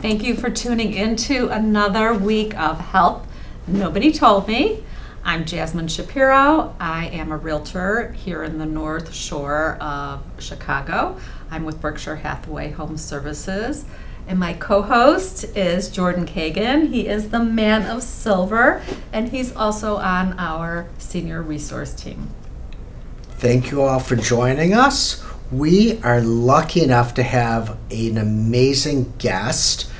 Thank you for tuning into another week of Help Nobody Told Me. I'm Jasmine Shapiro. I am a realtor here in the North Shore of Chicago. I'm with Berkshire Hathaway Home Services. And my co-host is Jordan Kagan. He is the man of silver, and he's also on our senior resource team. Thank you all for joining us. We are lucky enough to have an amazing guest.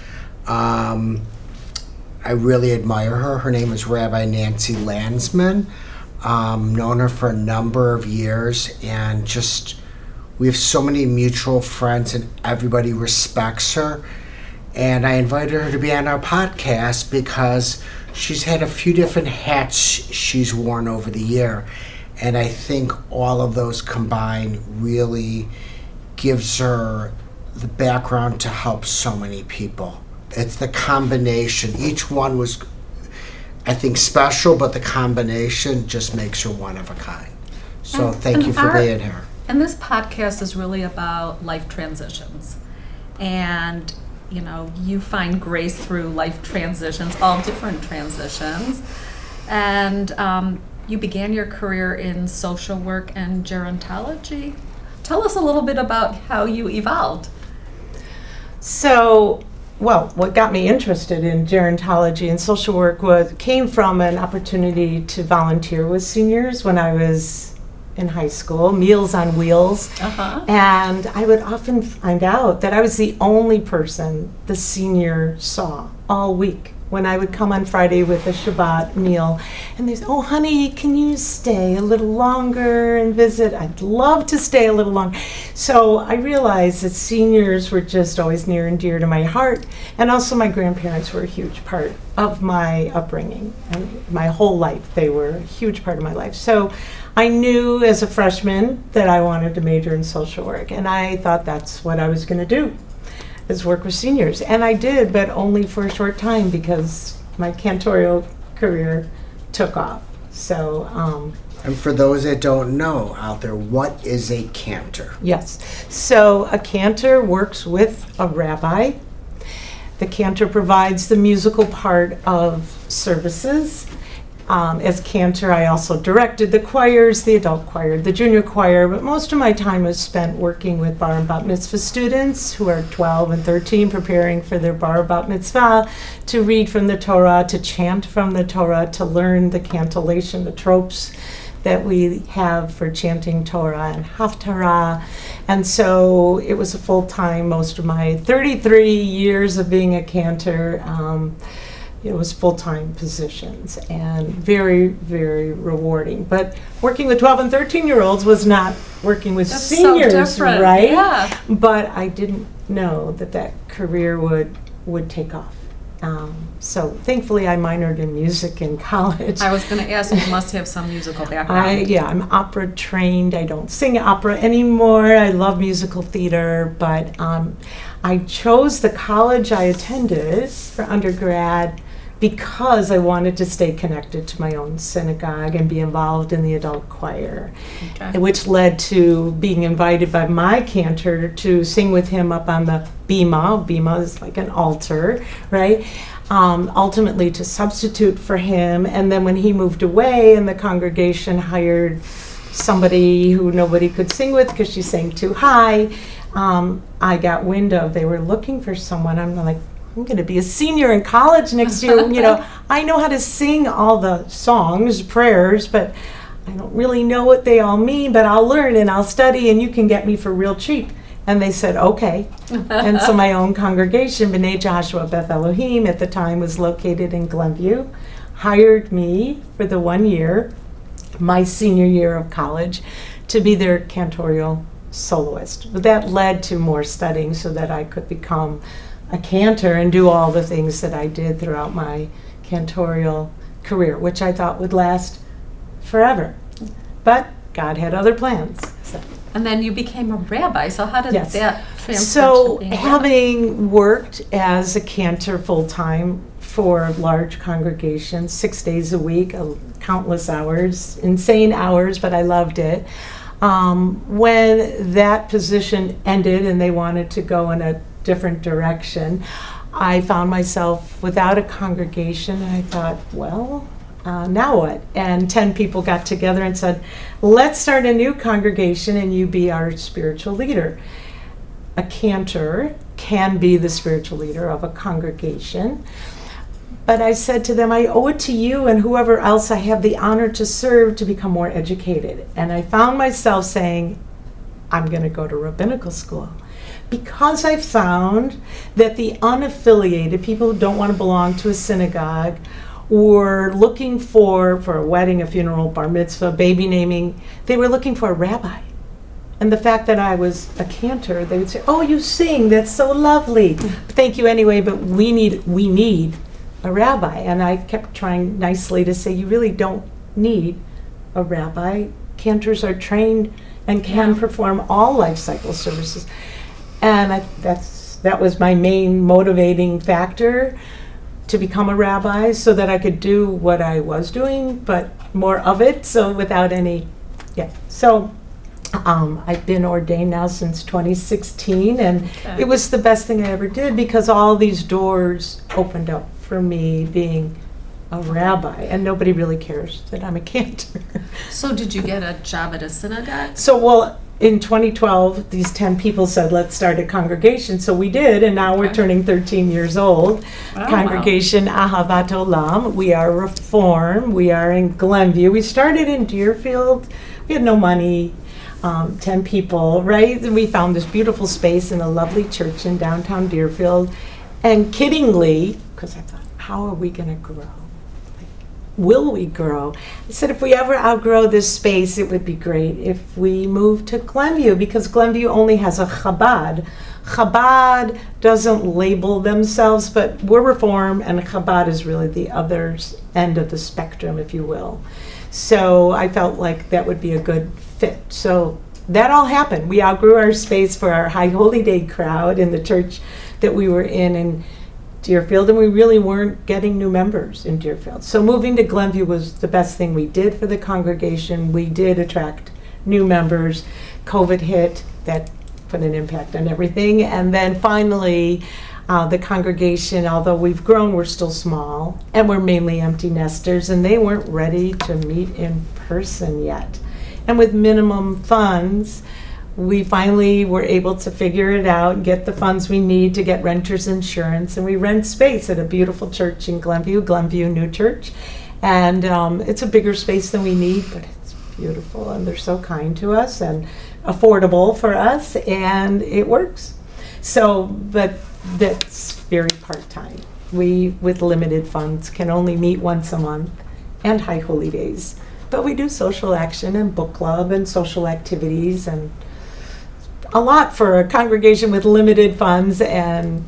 I really admire her. Her name is Rabbi Nancy Landsman. Known her for a number of years, and just we have so many mutual friends, and everybody respects her. And I invited her to be on our podcast because she's had a few different hats she's worn over the year. And I think all of those combined really gives her the background to help so many people. It's the combination. Each one was, I think, special, but the combination just makes her one of a kind. So thank you for being here. And this podcast is really about life transitions. And, you know, you find grace through life transitions, all different transitions. And you began your career in social work and gerontology. Tell us a little bit about how you evolved. So, well, what got me interested in gerontology and social work came from an opportunity to volunteer with seniors when I was in high school, Meals on Wheels. And I would often find out that I was the only person the senior saw all week when I would come on Friday with a Shabbat meal. And they say, "Oh, honey, can you stay a little longer and visit?" I'd love to stay a little longer. So I realized that seniors were just always near and dear to my heart. And also my grandparents were a huge part of my upbringing. And my whole life, they were a huge part of my life. So I knew as a freshman that I wanted to major in social work. And I thought that's what I was going to do, is work with seniors. And I did, but only for a short time because my cantorial career took off. So, and for those that don't know out there, what is a cantor? Yes. So a cantor works with a rabbi. The cantor provides the musical part of services. As cantor, I also directed the choirs, the adult choir, the junior choir, but most of my time was spent working with bar and bat mitzvah students who are 12 and 13, preparing for their bar or bat mitzvah, to read from the Torah, to chant from the Torah, to learn the cantillation, the tropes that we have for chanting Torah and Haftarah. And so it was a full-time, most of my 33 years of being a cantor, it was full-time positions and very, very rewarding. But working with 12 and 13-year-olds was not working with seniors, so different, right? Yeah. But I didn't know that career would take off. So thankfully I minored in music in college. I was going to ask, you must have some musical background. I'm opera trained. I don't sing opera anymore. I love musical theater, but I chose the college I attended for undergrad because I wanted to stay connected to my own synagogue and be involved in the adult choir, which led to being invited by my cantor to sing with him up on the bima. Bima is like an altar, right? Ultimately to substitute for him. And then when he moved away and the congregation hired somebody who nobody could sing with because she sang too high, I got wind of they were looking for someone. I'm like, I'm going to be a senior in college next year. You know, I know how to sing all the songs, prayers, but I don't really know what they all mean, but I'll learn and I'll study and you can get me for real cheap. And they said, okay. And so my own congregation, B'nai Joshua Beth Elohim, at the time was located in Glenview, hired me for the 1 year, my senior year of college, to be their cantorial soloist. But that led to more studying so that I could become a cantor and do all the things that I did throughout my cantorial career, which I thought would last forever. But God had other plans. So. And then you became a rabbi, so how did that transfer? So having worked as a cantor full-time for large congregations, 6 days a week, countless hours, insane hours, but I loved it. When that position ended and they wanted to go in a different direction, I found myself without a congregation, and I thought, well, now what? And 10 people got together and said, let's start a new congregation and you be our spiritual leader. A cantor can be the spiritual leader of a congregation. But I said to them, I owe it to you and whoever else I have the honor to serve to become more educated. And I found myself saying, I'm going to go to rabbinical school. Because I found that the unaffiliated, people who don't want to belong to a synagogue, were looking for a wedding, a funeral, bar mitzvah, baby naming, they were looking for a rabbi. And the fact that I was a cantor, they would say, oh, you sing, that's so lovely. Thank you anyway, but we need a rabbi. And I kept trying nicely to say, you really don't need a rabbi. Cantors are trained and can perform all life cycle services. And that was my main motivating factor to become a rabbi, so that I could do what I was doing, but more of it, so without any, So I've been ordained now since 2016, and it was the best thing I ever did because all these doors opened up for me being a rabbi, and nobody really cares that I'm a cantor. So did you get a job at a synagogue? So, in 2012, these 10 people said, let's start a congregation. So we did, and now we're turning 13 years old. Congregation Ahavat Olam. We are Reform. We are in Glenview. We started in Deerfield. We had no money, 10 people, right? And we found this beautiful space in a lovely church in downtown Deerfield. And kiddingly, because I thought, how are we going to grow? Will we grow? I said, if we ever outgrow this space, it would be great if we moved to Glenview, because Glenview only has a Chabad. Chabad doesn't label themselves, but we're Reform, and Chabad is really the other end of the spectrum, if you will. So I felt like that would be a good fit. So that all happened. We outgrew our space for our High Holy Day crowd in the church that we were in Deerfield, and we really weren't getting new members in Deerfield. So moving to Glenview was the best thing we did for the congregation. We did attract new members. COVID hit, that put an impact on everything. And then finally, the congregation, although we've grown, we're still small, and we're mainly empty nesters, and they weren't ready to meet in person yet. And with minimum funds, we finally were able to figure it out, get the funds we need to get renter's insurance, and we rent space at a beautiful church in Glenview New Church. And it's a bigger space than we need, but it's beautiful, and they're so kind to us and affordable for us, and it works. So, but that's very part-time. We, with limited funds, can only meet once a month and High Holy Days. But we do social action and book club and social activities, and a lot for a congregation with limited funds. And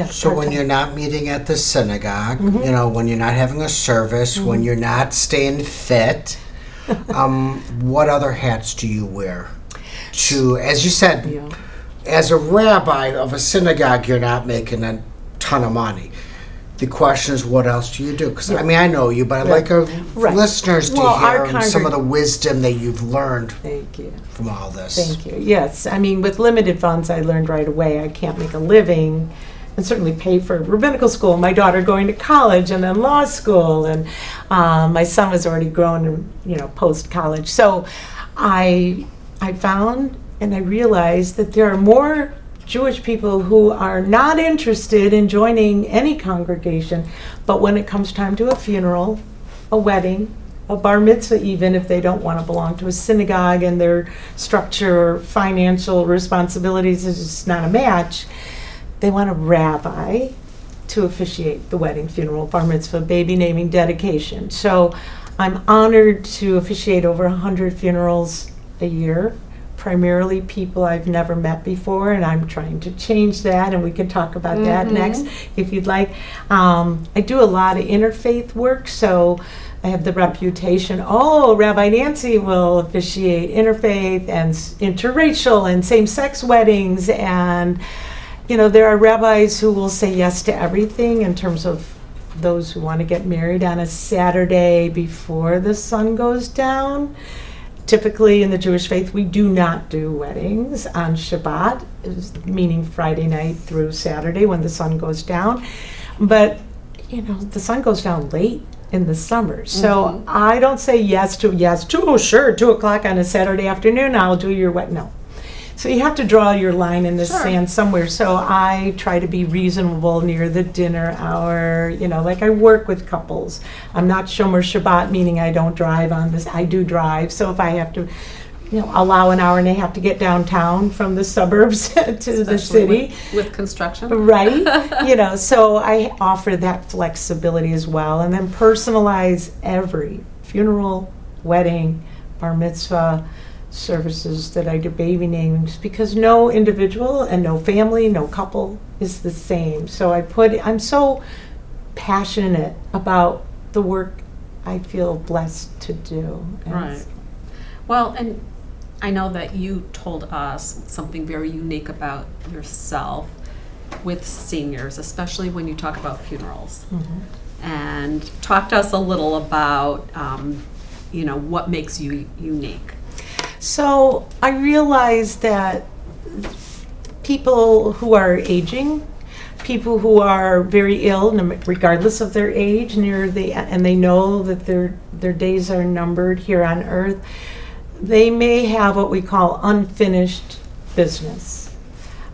so when you're not meeting at the synagogue, when you're not having a service, when you're not staying fit, what other hats do you wear? To, as you said, as a rabbi of a synagogue, you're not making a ton of money. The question is, what else do you do? Because I mean, I know you, but I'd like our listeners to hear some of the wisdom that you've learned from all this. Thank you. Yes, I mean, with limited funds, I learned right away I can't make a living and certainly pay for rabbinical school, my daughter going to college and then law school, and my son was already grown and post-college. So I found and I realized that there are more Jewish people who are not interested in joining any congregation, but when it comes time to a funeral, a wedding, a bar mitzvah, even if they don't want to belong to a synagogue and their structure or financial responsibilities is just not a match, they want a rabbi to officiate the wedding, funeral, bar mitzvah, baby naming, dedication. So I'm honored to officiate over 100 funerals a year, primarily people I've never met before, and I'm trying to change that, and we can talk about that next if you'd like. I do a lot of interfaith work, so I have the reputation, Rabbi Nancy will officiate interfaith and interracial and same-sex weddings, and there are rabbis who will say yes to everything in terms of those who want to get married on a Saturday before the sun goes down, typically in the Jewish faith, we do not do weddings on Shabbat, meaning Friday night through Saturday when the sun goes down. But, the sun goes down late in the summer. So I don't say yes to, oh, sure, 2 o'clock on a Saturday afternoon, I'll do your wedding. No. So you have to draw your line in the sand somewhere. So I try to be reasonable near the dinner hour. Like I work with couples. I'm not Shomer Shabbat, meaning I don't drive on this. I do drive. So if I have to, allow an hour and a half to get downtown from the suburbs to the city. With construction. Right. So I offer that flexibility as well. And then personalize every funeral, wedding, bar mitzvah, services that I do, baby names, because no individual and no family, no couple is the same. So I'm so passionate about the work I feel blessed to do. Right. Well, and I know that you told us something very unique about yourself with seniors, especially when you talk about funerals. And talk to us a little about, what makes you unique. So I realize that people who are aging, people who are very ill, regardless of their age, and they know that their days are numbered here on earth, they may have what we call unfinished business,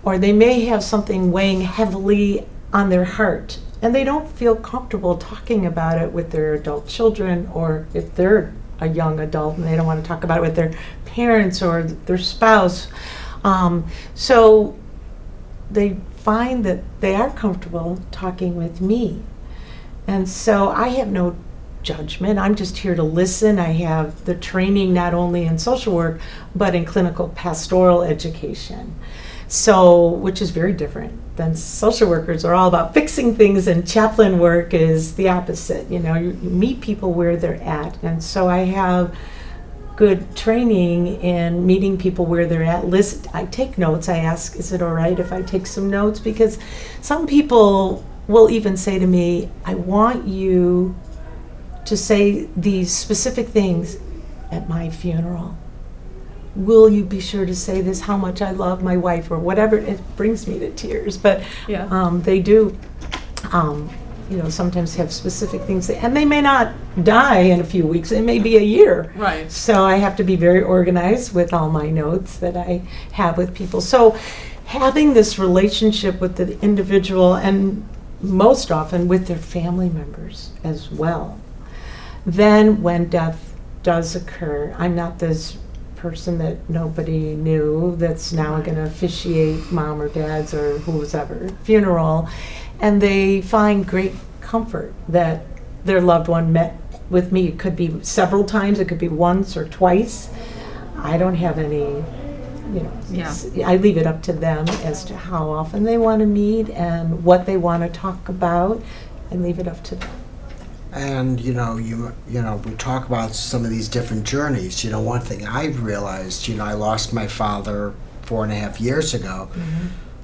or they may have something weighing heavily on their heart, and they don't feel comfortable talking about it with their adult children, or if they're a young adult and they don't want to talk about it with their parents or their spouse. So they find that they are comfortable talking with me. And so I have no judgment. I'm just here to listen. I have the training not only in social work, but in clinical pastoral education. So, which is very different than social workers are all about fixing things, and chaplain work is the opposite. You meet people where they're at. And so I have good training in meeting people where they're at. I take notes. I ask, is it all right if I take some notes? Because some people will even say to me, I want you to say these specific things at my funeral. Will you be sure to say this, how much I love my wife, or whatever? It brings me to tears. But they do, sometimes have specific things. And they may not die in a few weeks. It may be a year. Right. So I have to be very organized with all my notes that I have with people. So having this relationship with the individual, and most often with their family members as well. Then when death does occur, I'm not this person that nobody knew that's now going to officiate mom or dad's or whoever funeral, and they find great comfort that their loved one met with me. It could be several times, it could be once or twice. I don't have any, I leave it up to them as to how often they want to meet and what they want to talk about, and leave it up to them. And we talk about some of these different journeys. One thing I've realized, I lost my father 4.5 years ago.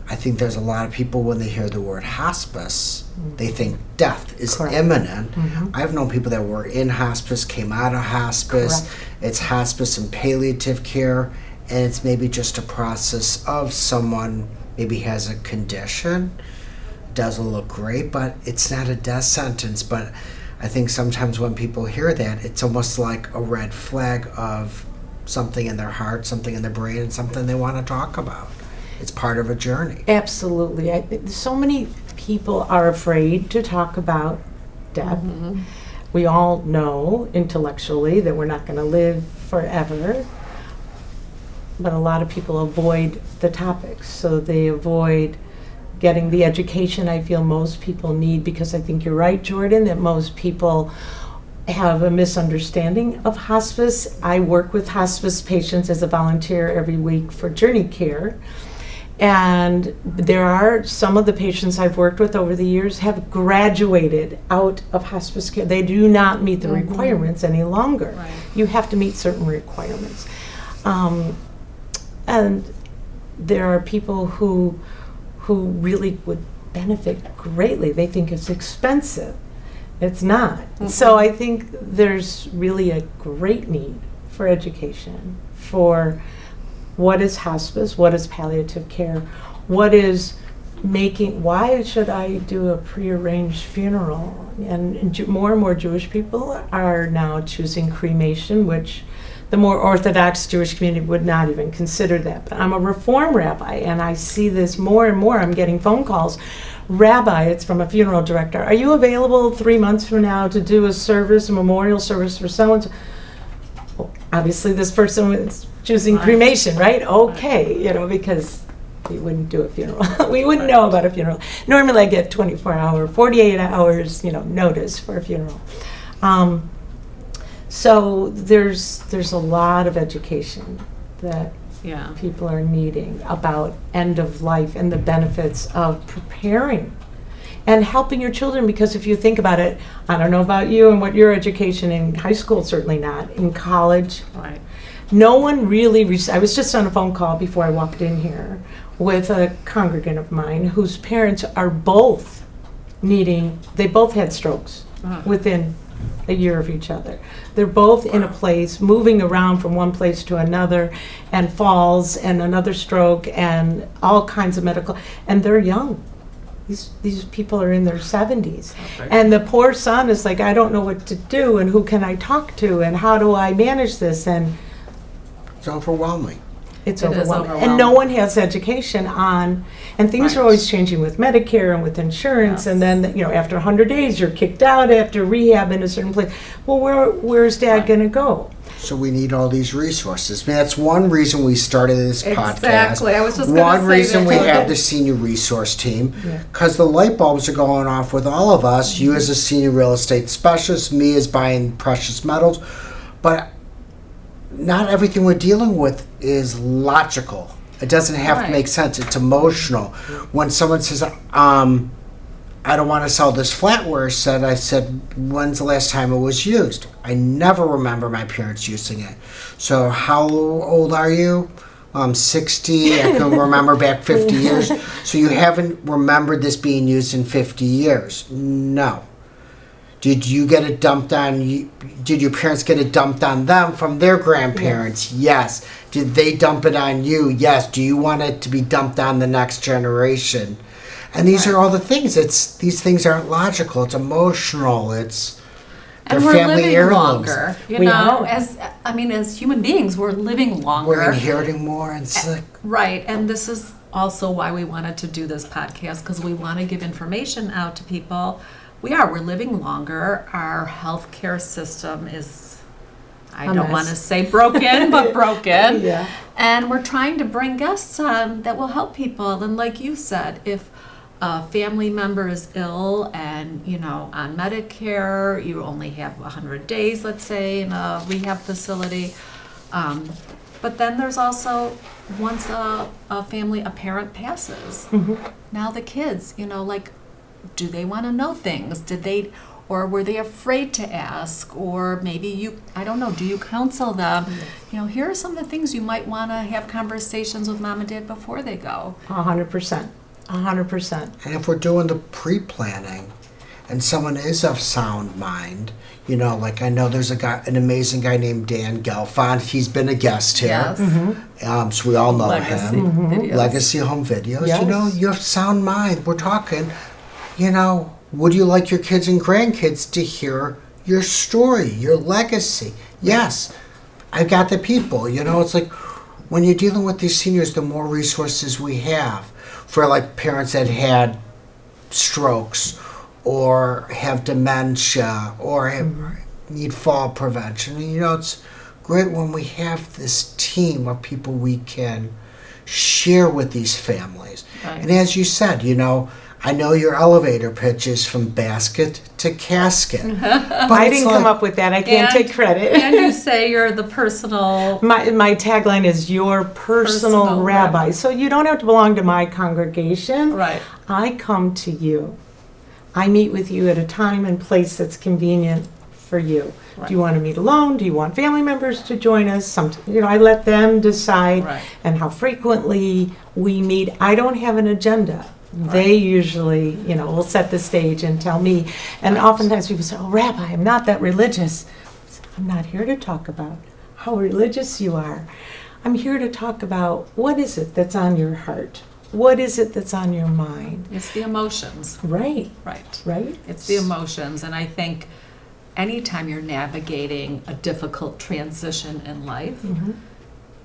I think there's a lot of people, when they hear the word hospice, they think death is imminent. I've known people that were in hospice, came out of hospice. It's hospice and palliative care, and it's maybe just a process of someone maybe has a condition, doesn't look great, but it's not a death sentence. But I think sometimes when people hear that, it's almost like a red flag of something in their heart, something in their brain, and something they want to talk about. It's part of a journey. Absolutely. So many people are afraid to talk about death. We all know intellectually that we're not going to live forever, but a lot of people avoid the topics. So they avoid getting the education I feel most people need, because I think you're right, Jordan, that most people have a misunderstanding of hospice. I work with hospice patients as a volunteer every week for JourneyCare, and there are some of the patients I've worked with over the years have graduated out of hospice care. They do not meet the requirements any longer. Right. You have to meet certain requirements. And there are people who really would benefit greatly. They think it's expensive. It's not. So I think there's really a great need for education, for what is hospice, what is palliative care, why should I do a prearranged funeral? And more and more Jewish people are now choosing cremation, which the more Orthodox Jewish community would not even consider that. But I'm a Reform rabbi, and I see this more and more. I'm getting phone calls. Rabbi, it's from a funeral director. Are you available 3 months from now to do a memorial service for so-and-so? Well, obviously, this person was choosing cremation, right? Okay, because we wouldn't do a funeral. We wouldn't know about a funeral. Normally, I get 48 hours, notice for a funeral. So there's a lot of education that people are needing about end of life and the benefits of preparing and helping your children, because if you think about it, I don't know about you and what your education in high school, certainly not, in college. Right. No one really, I was just on a phone call before I walked in here with a congregant of mine whose parents are both they both had strokes within a year of each other. They're both in a place, moving around from one place to another, and falls and another stroke and all kinds of medical, and they're young. These people are in their 70s. Okay. And the poor son is like, I don't know what to do, and who can I talk to, and how do I manage this? And it's overwhelming. It's overwhelming. And no one has education on, and things are always changing with Medicare and with insurance, and then, after 100 days, you're kicked out after rehab in a certain place. Well, where's Dad going to go? So we need all these resources. That's one reason we started this podcast. Exactly. I was just going to say one reason we have the senior resource team, because the light bulbs are going off with all of us, you as a senior real estate specialist, me as buying precious metals, but not everything we're dealing with is logical. It doesn't have to make sense. It's emotional. When someone says, I don't want to sell this flatware set, I said, when's the last time it was used? I never remember my parents using it. So how old are you? I'm 60. I can remember back 50 years. So you haven't remembered this being used in 50 years? No. Did you get it dumped on you? Did your parents get it dumped on them from their grandparents? Yes. Did they dump it on you? Yes. Do you want it to be dumped on the next generation? And these are all the things. These things aren't logical. It's emotional. It's their family heirlooms. Longer. As human beings, we're living longer. We're inheriting more and sick. Right. And this is also why we wanted to do this podcast, because we want to give information out to people. We're living longer. Our healthcare system is, I don't want to say broken, but broken. Yeah. And we're trying to bring guests on that will help people. And like you said, if a family member is ill and, on Medicare, you only have 100 days, let's say, in a rehab facility. But then there's also, once a parent passes, now the kids, do they want to know things? Or were they afraid to ask? Or maybe I don't know, do you counsel them? Here are some of the things you might want to have conversations with mom and dad before they go. 100%. 100%. And if we're doing the pre-planning and someone is of sound mind, I know there's an amazing guy named Dan Gelfond. He's been a guest here. Yes. So we all know him. Legacy Home Videos. Yes. You have sound mind. We're talking, would you like your kids and grandkids to hear your story, your legacy? Yes. I've got the people. It's like when you're dealing with these seniors, the more resources we have for parents that had strokes or have dementia or need fall prevention. It's great when we have this team of people we can share with these families. Right. And as you said, I know your elevator pitch is from basket to casket. But I didn't come up with that. I can't take credit. And you say you're the personal... My tagline is your personal rabbi. So you don't have to belong to my congregation. Right. I come to you. I meet with you at a time and place that's convenient for you. Right. Do you want to meet alone? Do you want family members to join us? I let them decide and how frequently we meet. I don't have an agenda. They usually, will set the stage and tell me. And oftentimes people say, Rabbi, I'm not that religious. I'm not here to talk about how religious you are. I'm here to talk about what is it that's on your heart? What is it that's on your mind? It's the emotions. Right. Right. It's the emotions. And I think anytime you're navigating a difficult transition in life,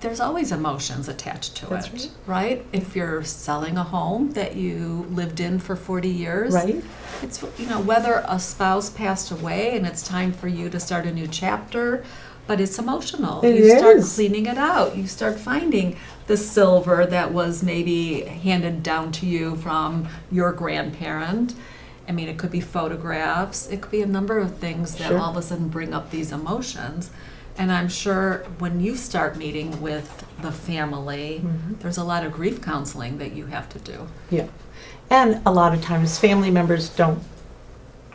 there's always emotions attached to That's it, right? If you're selling a home that you lived in for 40 years, Right. it's, whether a spouse passed away and it's time for you to start a new chapter, but it's emotional. It You start is. cleaning it out. You start finding the silver that was maybe handed down to you from your grandparent. I mean, it could be photographs. It could be a number of things that Sure. all of a sudden bring up these emotions. And I'm sure when you start meeting with the family, there's a lot of grief counseling that you have to do. Yeah. And a lot of times family members don't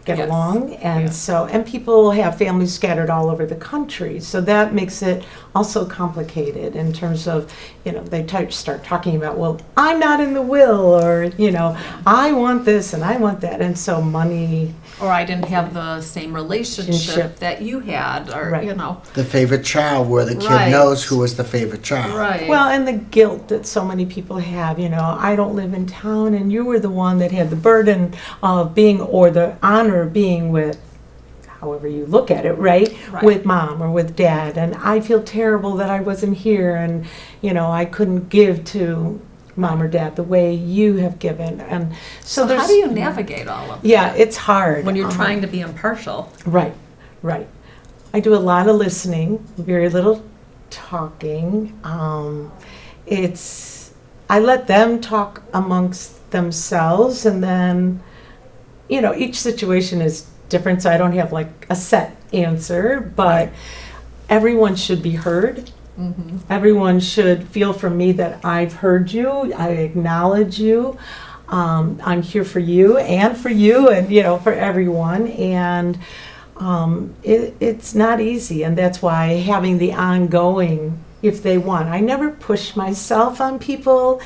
get Yes. along, and Yeah. and people have families scattered all over the country, so that makes it also complicated in terms of, they start talking about, well, I'm not in the will, or, I want this and I want that, and so money. Or I didn't have the same relationship that you had, or, Right. The favorite child, where the kid Right. knows who was the favorite child. Right. Well, and the guilt that so many people have, I don't live in town, and you were the one that had the burden of being, or the honor of being with, however you look at it, right? Right. With mom or with dad, and I feel terrible that I wasn't here, and, I couldn't give to mom or dad the way you have given, and so there's, how do you navigate all of that? Yeah, it's hard. When you're trying to be impartial. Right. I do a lot of listening, very little talking. I let them talk amongst themselves, and then, each situation is different, so I don't have like a set answer, but everyone should be heard. Everyone should feel from me that I've heard you, I acknowledge you, I'm here for you, and for everyone, and it's not easy, and that's why having the ongoing, if they want. I never push myself on people.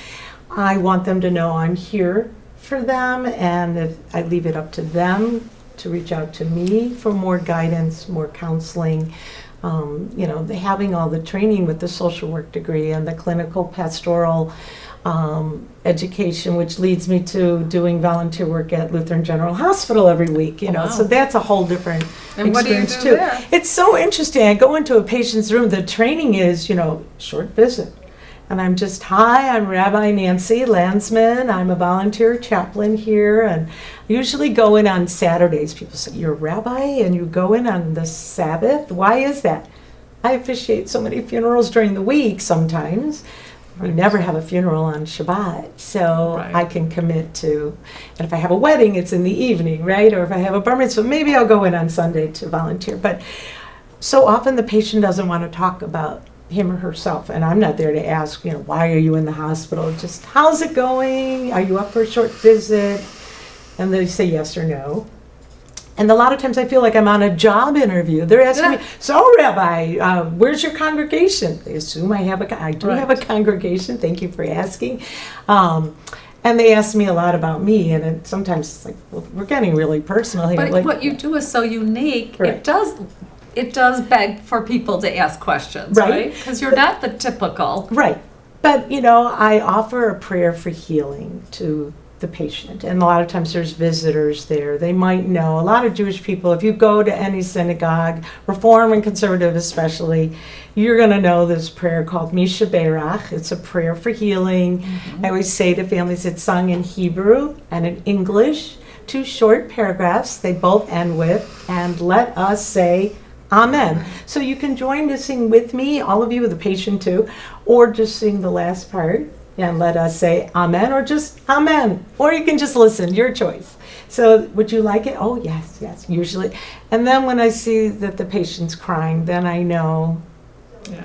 I want them to know I'm here for them, and if I leave it up to them to reach out to me for more guidance, more counseling. Having all the training with the social work degree and the clinical pastoral education, which leads me to doing volunteer work at Lutheran General Hospital every week, Wow. So that's a whole different And what do you experience do too. there? It's so interesting. I go into a patient's room, the training is, short visit. And I'm just, hi, I'm Rabbi Nancy Landsman. I'm a volunteer chaplain here, and I usually go in on Saturdays. People say, you're a rabbi and you go in on the Sabbath? Why is that? I officiate so many funerals during the week sometimes. We never have a funeral on Shabbat, so Right. I can commit to, and if I have a wedding, it's in the evening, right? Or if I have a bar mitzvah, maybe I'll go in on Sunday to volunteer. But so often the patient doesn't want to talk about him or herself, and I'm not there to ask, why are you in the hospital? Just, how's it going? Are you up for a short visit? And they say yes or no. And a lot of times I feel like I'm on a job interview. They're asking me, so Rabbi, where's your congregation? They assume I do have a congregation. Thank you for asking. And they ask me a lot about me, and sometimes it's like, well, we're getting really personal here. But Like, what you do is so unique. Right. It does beg for people to ask questions, Right. right? Because you're not the typical. Right. But, I offer a prayer for healing to the patient. And a lot of times there's visitors there. They might know. A lot of Jewish people, if you go to any synagogue, Reform and Conservative especially, you're going to know this prayer called Misha Berach. It's a prayer for healing. I always say to families, it's sung in Hebrew and in English. 2 short paragraphs. They both end with, and let us say, Amen. So you can join to sing with me, all of you, with the patient too, or just sing the last part and let us say Amen, or just Amen. Or you can just listen, your choice. So would you like it? Oh, yes, usually. And then when I see that the patient's crying, then I know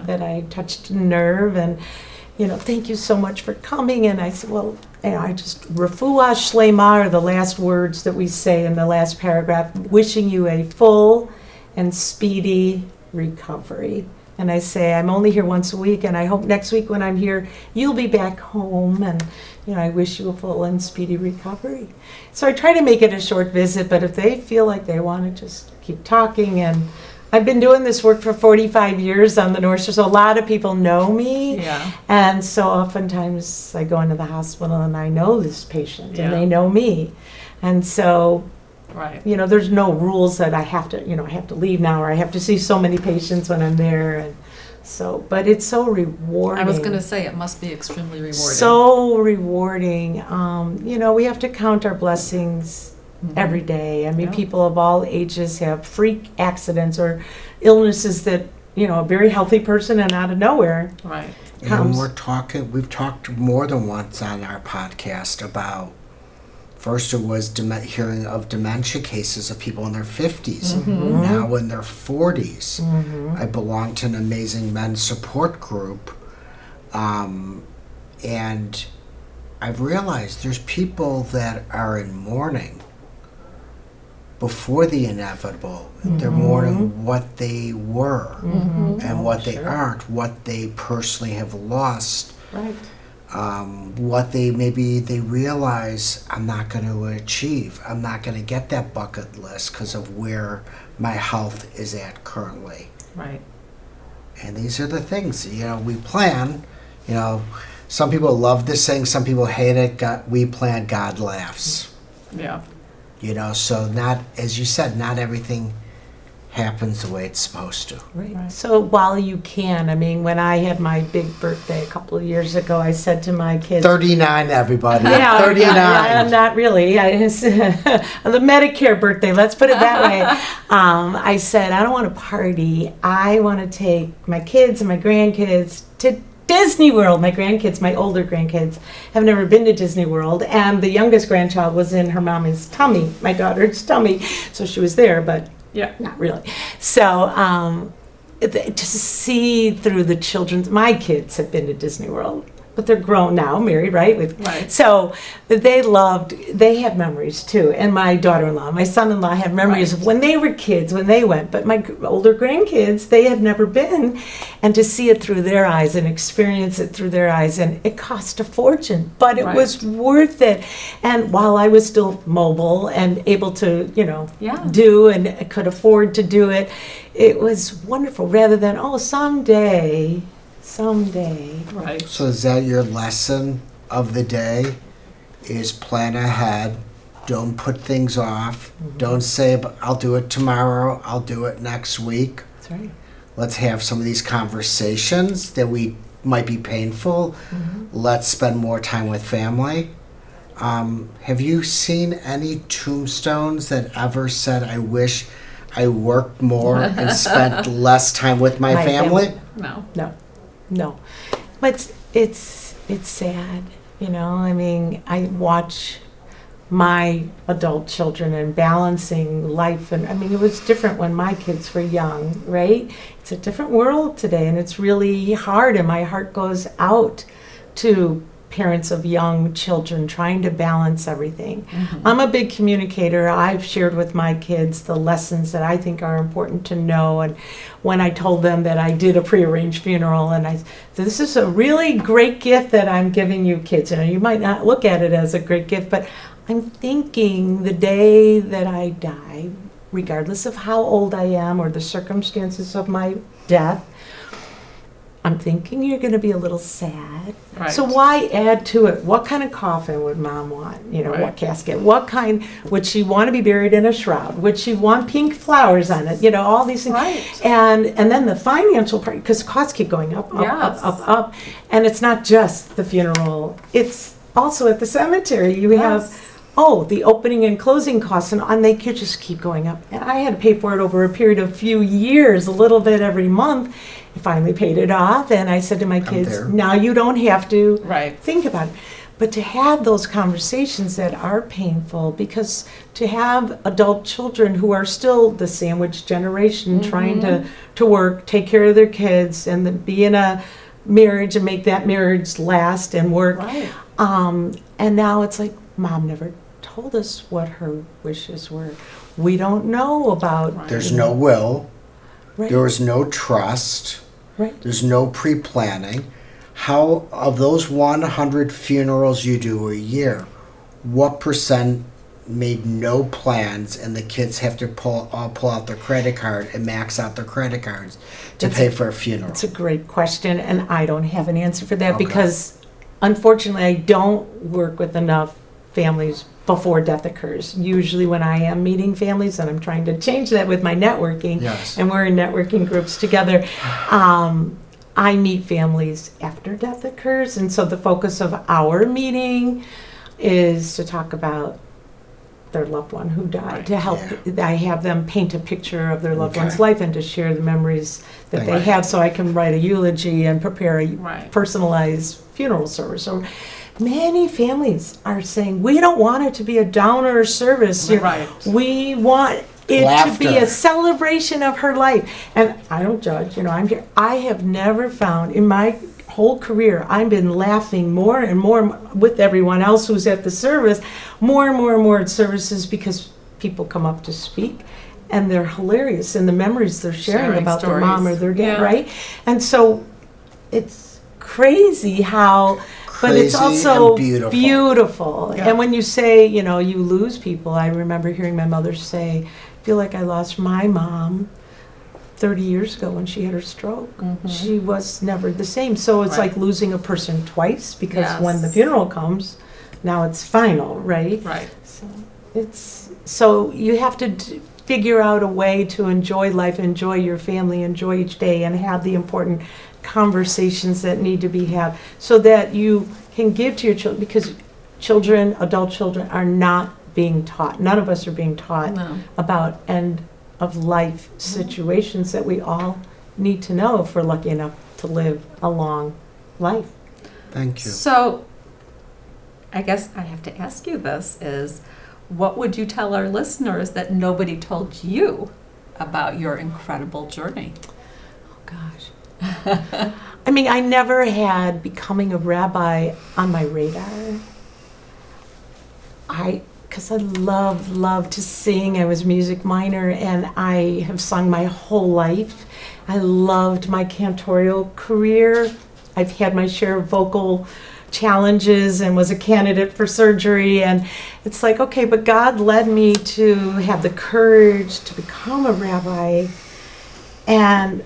that I touched a nerve, and, thank you so much for coming. And I said, well, I just, refuah shlema are the last words that we say in the last paragraph, wishing you a full and speedy recovery. And I say, I'm only here once a week, and I hope next week when I'm here, you'll be back home, and I wish you a full and speedy recovery. So I try to make it a short visit, but if they feel like they want to just keep talking, and I've been doing this work for 45 years on the North Shore, so a lot of people know me. Yeah. And so oftentimes I go into the hospital and I know this patient Yeah. and they know me. And so, Right. there's no rules that I have to, I have to leave now or I have to see so many patients when I'm there. And so, but it's so rewarding. I was going to say it must be extremely rewarding. So rewarding. We have to count our blessings every day. I mean, Yeah. people of all ages have freak accidents or illnesses that, a very healthy person and out of nowhere Right. comes. And we've talked more than once on our podcast about, first it was hearing of dementia cases of people in their 50s, now in their 40s. I belong to an amazing men's support group, and I've realized there's people that are in mourning before the inevitable. They're mourning what they were and what they aren't, what they personally have lost. Right. What they realize I'm not going to achieve. I'm not going to get that bucket list because of where my health is at currently. Right. And these are the things, we plan. Some people love this saying, some people hate it. We plan, God laughs. Yeah. So not, as you said, not everything happens the way it's supposed to. Right. So while you can, when I had my big birthday a couple of years ago, I said to my kids, 39, everybody. Yeah, 39. yeah, not really. The Medicare birthday, let's put it that way. I said, I don't want to party. I want to take my kids and my grandkids to Disney World. My grandkids, my older grandkids, have never been to Disney World. And the youngest grandchild was in her mommy's tummy, my daughter's tummy. So she was there, but Yeah. not really. So to see through the my kids have been to Disney World, but they're grown now, married, right? Right. So they have memories too. And my daughter-in-law, my son-in-law have memories of when they were kids, when they went. But my older grandkids, they had never been. And to see it through their eyes and experience it through their eyes, and it cost a fortune, but it was worth it. And while I was still mobile and able to, do and could afford to do it, it was wonderful rather than, someday. Right. So is that your lesson of the day? Is plan ahead. Don't put things off. Don't say, I'll do it tomorrow. I'll do it next week. That's right. Let's have some of these conversations that might be painful. Let's spend more time with family. Have you seen any tombstones that ever said, I wish I worked more and spent less time with my family? No. But it's sad, I watch my adult children and balancing life, and it was different when my kids were young, right? It's a different world today, and it's really hard, and my heart goes out to parents of young children trying to balance everything. I'm a big communicator. I've shared with my kids the lessons that I think are important to know. And when I told them that I did a prearranged funeral, and I said, this is a really great gift that I'm giving you kids. You might not look at it as a great gift, but I'm thinking the day that I die, regardless of how old I am or the circumstances of my death, I'm thinking you're going to be a little sad. Right. So why add to it? What kind of coffin would Mom want? What casket? What kind? Would she want to be buried in a shroud? Would she want pink flowers on it? All these things. Right. And then the financial part, because costs keep going up. And it's not just the funeral. It's also at the cemetery. You have, the opening and closing costs, and they could just keep going up. And I had to pay for it over a period of few years, a little bit every month. I finally paid it off, and I said to my kids, now you don't have to think about it. But to have those conversations that are painful, because to have adult children who are still the sandwich generation trying to work, take care of their kids, and then be in a marriage and make that marriage last and work. Right. And now it's like, Mom never told us what her wishes were. We don't know about... There's no will. Right. There was no trust. Right. There's no pre-planning. How, of those 100 funerals you do a year, what percent made no plans, and the kids have to pull out their credit card and max out their credit cards to pay for a funeral? It's a great question, and I don't have an answer for that Okay. because, unfortunately, I don't work with enough families before death occurs. Usually when I am meeting families, and I'm trying to change that with my networking, Yes. and we're in networking groups together, I meet families after death occurs, and so the focus of our meeting is to talk about their loved one who died, Right. to help. I have them paint a picture of their loved one's Okay. life and to share the memories that Thank they you. have, so I can write a eulogy and prepare a Right. personalized funeral service. So many families are saying, we don't want it to be a downer service. Right. We want it to be Laughter. a celebration of her life. And I don't judge, I'm here. I have never found in my whole career, I've been laughing more and more with everyone else who's at the service, more and more at services, because people come up to speak and they're hilarious, and the memories they're sharing about their mom or their dad, Yeah. right? And so it's crazy how, but it's Crazy also and beautiful. Yeah. And when you say, you lose people, I remember hearing my mother say, I feel like I lost my mom 30 years ago when she had her stroke. Mhm. She was never the same. So it's Right. like losing a person twice, because when the Yes. funeral comes, now it's final, right? Right. So you have to figure out a way to enjoy life, enjoy your family, enjoy each day, and have the important conversations that need to be had, so that you can give to your children, because adult children are not being taught. None of us are being taught No. about end of life situations that we all need to know if we're lucky enough to live a long life. Thank you. So, I guess I have to ask you this is, what would you tell our listeners that nobody told you about your incredible journey? Oh, gosh. I mean, I never had becoming a rabbi on my radar. Because I love to sing. I was a music minor, and I have sung my whole life. I loved my cantorial career. I've had my share of vocal challenges and was a candidate for surgery, and it's like, okay, but God led me to have the courage to become a rabbi and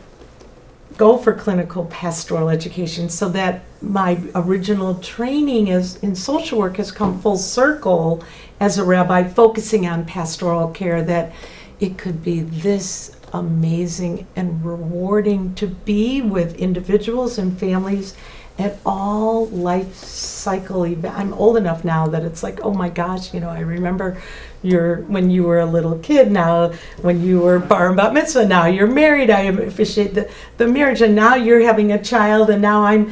go for clinical pastoral education, so that my original training in social work has come full circle as a rabbi, focusing on pastoral care, that it could be this amazing and rewarding to be with individuals and families at all life cycle events. I'm old enough now that it's like, oh my gosh, I remember when you were a little kid, now when you were bar and bat mitzvah, now you're married, I officiate the marriage, and now you're having a child, and now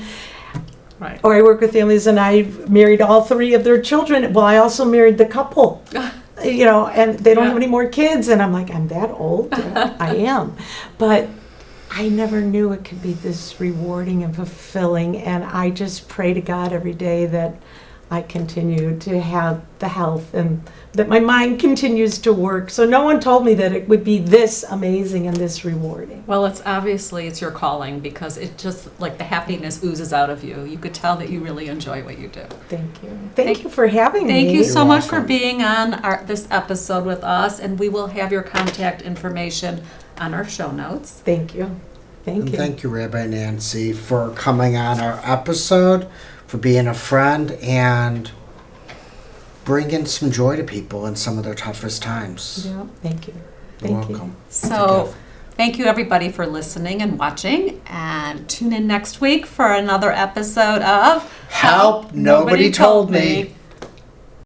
Right. or I work with families and I married all 3 of their children. Well, I also married the couple, and they don't Yeah. have any more kids, and I'm like, I'm that old? Yeah, I am. But I never knew it could be this rewarding and fulfilling, and I just pray to God every day that I continue to have the health and that my mind continues to work. So no one told me that it would be this amazing and this rewarding. Well, it's your calling, because it just, like, the happiness oozes out of you. You could tell that you really enjoy what you do. Thank you. Thank you for having me. Thank you You're so much for welcome. being on this episode with us, and we will have your contact information on our show notes. Thank you. Thank And you. thank you, Rabbi Nancy, for coming on our episode, for being a friend, and bringing some joy to people in some of their toughest times. Yeah, thank you. You're Thank you. welcome. So, thank you everybody for listening and watching, and tune in next week for another episode of Help, Nobody Told Me.